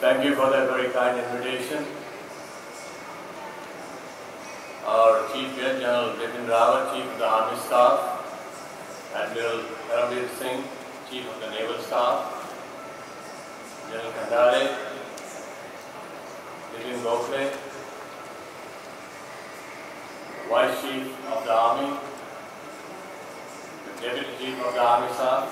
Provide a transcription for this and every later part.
Thank you for that very kind invitation. Our Chief Guest, General Bipin Rawat, Chief of the Army Staff, Admiral Kalyani Singh, Chief of the Naval Staff, General Conclave, Conclave, Vice Chief of the Army, the Deputy Chief of the Army Staff,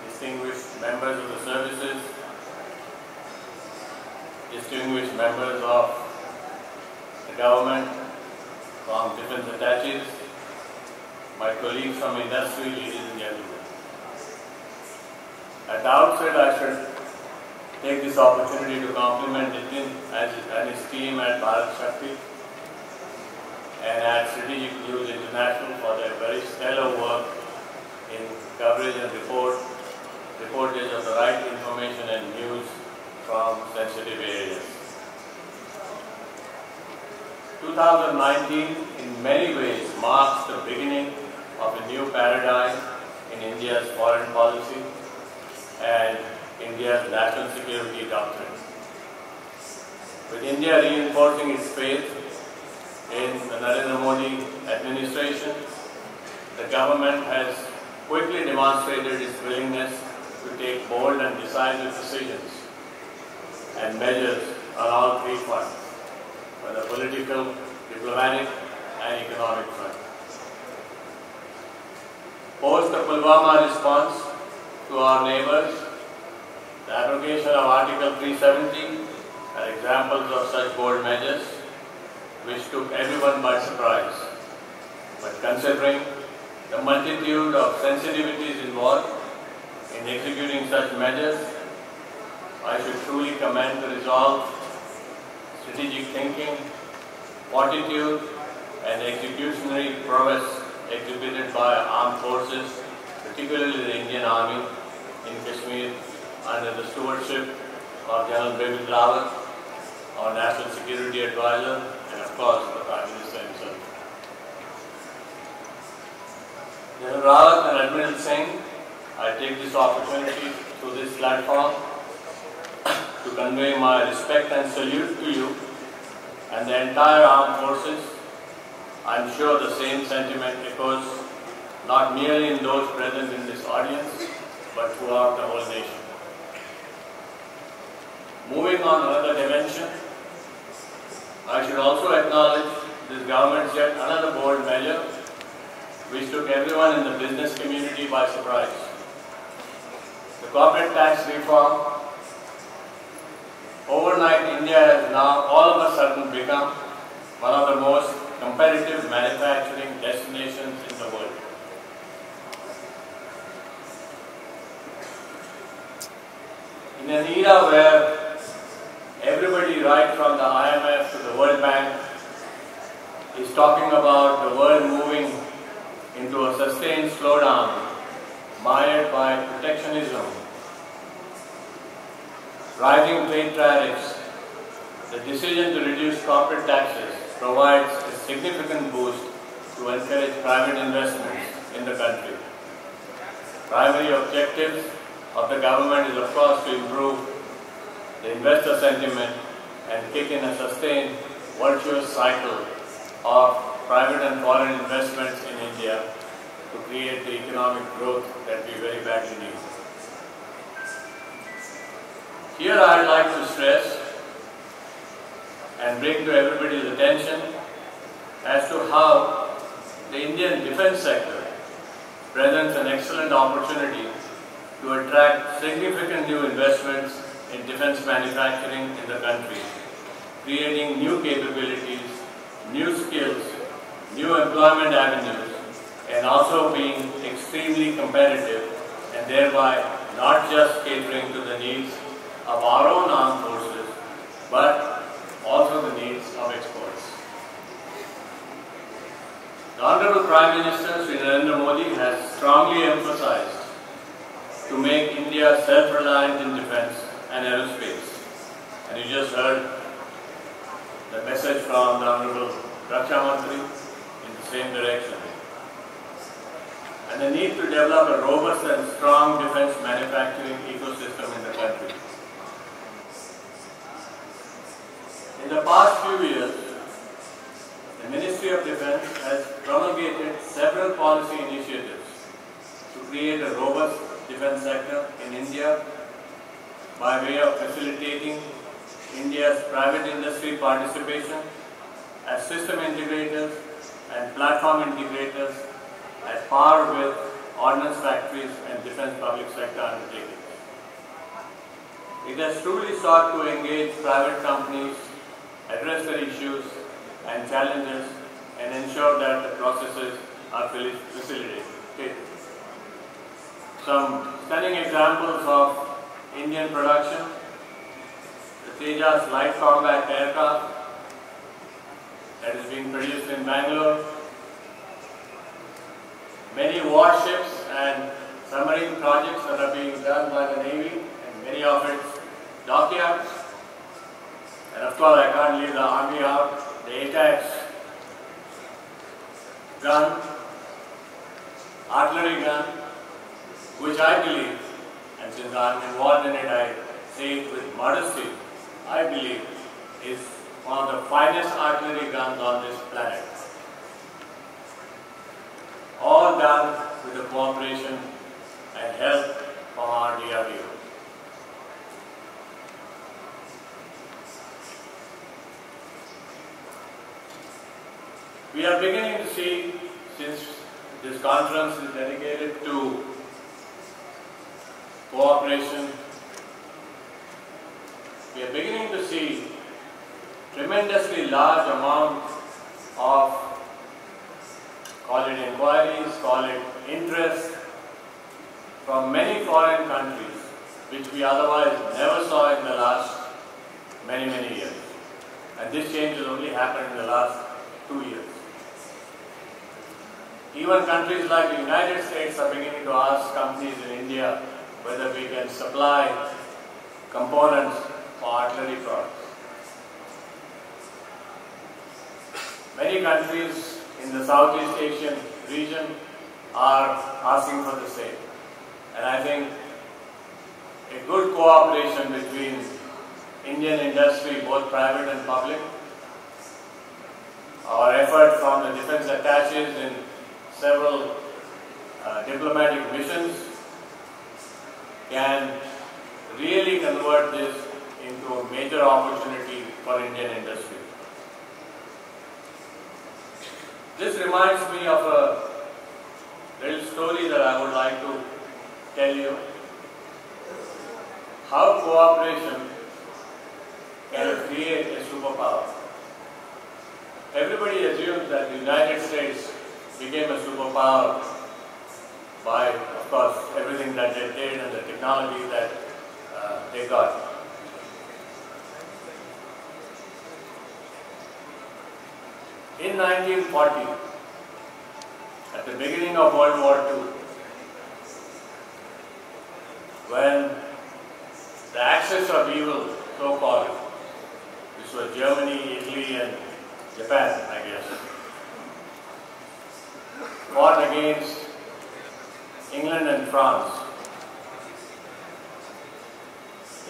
distinguished members of the services, distinguished members of the government, from defense attaches, my colleagues from industry, ladies and gentlemen. At the outset, I should take this opportunity to compliment Nitin and his team at Bharat Shakti and at Strategic News International for their very stellar work in coverage and reportage of the right information and news from sensitive areas. 2019 in many ways marks the beginning of a new paradigm in India's foreign policy and India's national security doctrine. With India reinforcing its faith in the Narendra Modi administration, the government has quickly demonstrated its willingness to take bold and decisive decisions and measures on all three fronts, for the political, diplomatic and economic front. Post the Pulwama response to our neighbors, the abrogation of Article 370 are examples of such bold measures which took everyone by surprise. But considering the multitude of sensitivities involved in executing such measures, I should truly commend the resolve, strategic thinking, fortitude and executionary prowess exhibited by armed forces, particularly the Indian Army in Kashmir under the stewardship of General Bipin Rawat, our National Security Advisor, and of course the Prime Minister himself. General Rawat and Admiral Singh, I take this opportunity through this platform to convey my respect and salute to you and the entire armed forces. I am sure the same sentiment echoes not merely in those present in this audience, but throughout the whole nation. Moving on another dimension, I should also acknowledge this government's yet another bold measure which took everyone in the business community by surprise. The corporate tax reform. Overnight, India has now all of a sudden become one of the most competitive manufacturing destinations in the world. In an era where everybody right from the IMF to the World Bank is talking about the world moving into a sustained slowdown mired by protectionism, rising trade tariffs, the decision to reduce corporate taxes provides a significant boost to encourage private investments in the country. Primary objective of the government is, of course, to improve the investor sentiment and kick in a sustained virtuous cycle of private and foreign investments in India to create the economic growth that we very badly need. Here I would like to stress and bring to everybody's attention as to how the Indian defense sector presents an excellent opportunity to attract significant new investments in defense manufacturing in the country, creating new capabilities, new skills, new employment avenues, and also being extremely competitive and thereby not just catering to the needs of our own armed forces, but also the needs of exports. The Honorable Prime Minister Sri Narendra Modi has strongly emphasized to make India self-reliant in defense and aerospace. And you just heard the message from the Honorable Raksha Mantri in the same direction. And the need to develop a robust and strong defense manufacturing ecosystem in the country. policy initiatives to create a robust defense sector in India by way of facilitating India's private industry participation as system integrators and platform integrators at par with ordnance factories and defense public sector undertakings. It has truly sought to engage private companies, address their issues and challenges, and ensure that the processes are facilitated. Some stunning examples of Indian production: the Tejas light combat aircraft that is being produced in Bangalore, many warships and submarine projects that are being done by the Navy and many of its dockyards, and of course I can't leave the Army out, the ATACMS gun, artillery gun, which I believe, and since I'm involved in it, I say it with modesty, I believe is one of the finest artillery guns on this planet. All done with the cooperation and help from our DRDO. We are beginning to see, since this conference is dedicated to cooperation, we are beginning to see tremendously large amount of, call it inquiries, call it interest, from many foreign countries, which we otherwise never saw in the last many years. And this change has only happened in the last 2 years. Even countries like the United States are beginning to ask companies in India whether we can supply components for artillery products. Many countries in the Southeast Asian region are asking for the same. And I think a good cooperation between Indian industry, both private and public, our effort from the defense attaches in several diplomatic missions can really convert this into a major opportunity for Indian industry. This reminds me of a little story that I would like to tell you. How cooperation can create a superpower. Everybody assumes that the United States became a superpower by, of course, everything that they did and the technology that they got. In 1940, at the beginning of World War II, when the axis of evil, so-called, which was Germany, Italy and Japan, I guess, fought against England and France.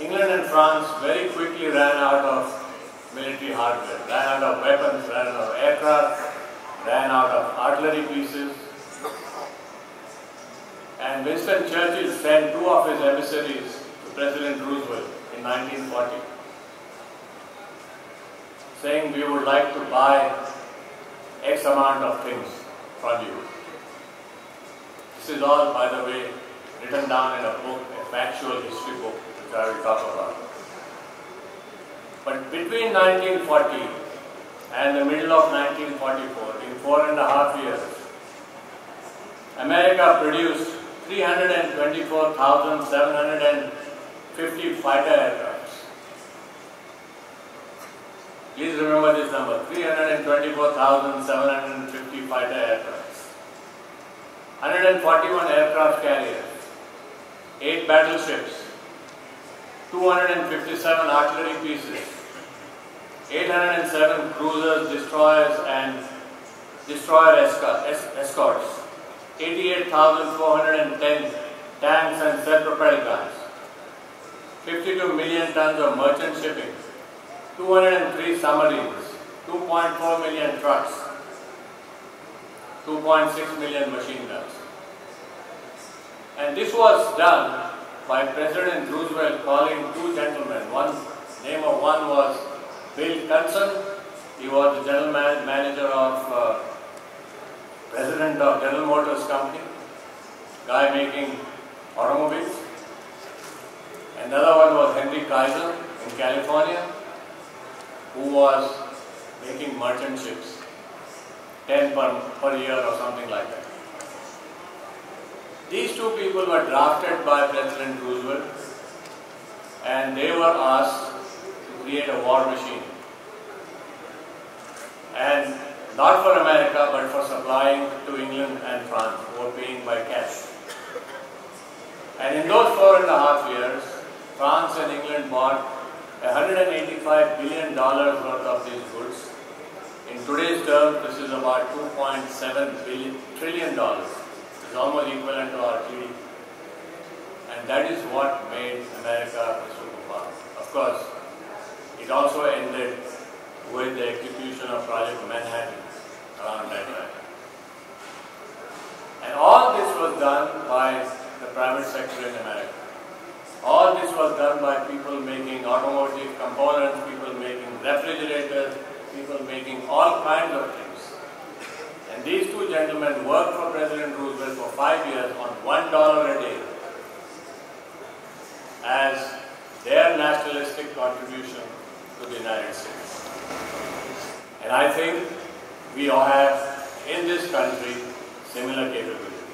England and France very quickly ran out of military hardware, ran out of weapons, ran out of aircraft, ran out of artillery pieces. And Winston Churchill sent 2 of his emissaries to President Roosevelt in 1940, saying we would like to buy X amount of things from you. This is all, by the way, written down in a book, a factual history book, which I will talk about. But between 1940 and the middle of 1944, in 4.5 years, America produced 324,750 fighter aircraft. Please remember this number, 324,750 fighter aircraft. 141 aircraft carriers, 8 battleships, 257 artillery pieces, 807 cruisers, destroyers and destroyer escorts, 88,410 tanks and self-propelled guns, 52 million tons of merchant shipping, 203 submarines, 2.4 million trucks, 2.6 million machine guns. And this was done by President Roosevelt calling two gentlemen. Name of one was Bill Cunson. He was the general manager of President of General Motors Company, guy making automobiles. Another one was Henry Kaiser in California, who was making merchant ships, 10 per year or something like that. These two people were drafted by President Roosevelt, and they were asked to create a war machine. And not for America, but for supplying to England and France, who were paying by cash. And in those 4.5 years, France and England bought $185 billion worth of these goods. In today's terms, this is about $2.7 trillion. It's almost equivalent to our GDP. And that is what made America a superpower. Of course, it also ended with the execution of Project Manhattan around that time. And all this was done by the private sector in America. All this was done by people making automotive components, people making refrigerators, people making all kinds of things. And these two gentlemen worked for President Roosevelt for 5 years on $1 a day as their nationalistic contribution to the United States. And I think we all have in this country similar capability.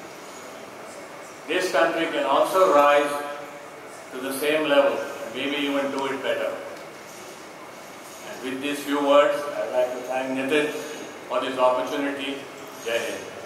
This country can also rise to the same level, maybe even do it better. And with these few words, I'd like to thank Nitin for this opportunity. Jai Hind.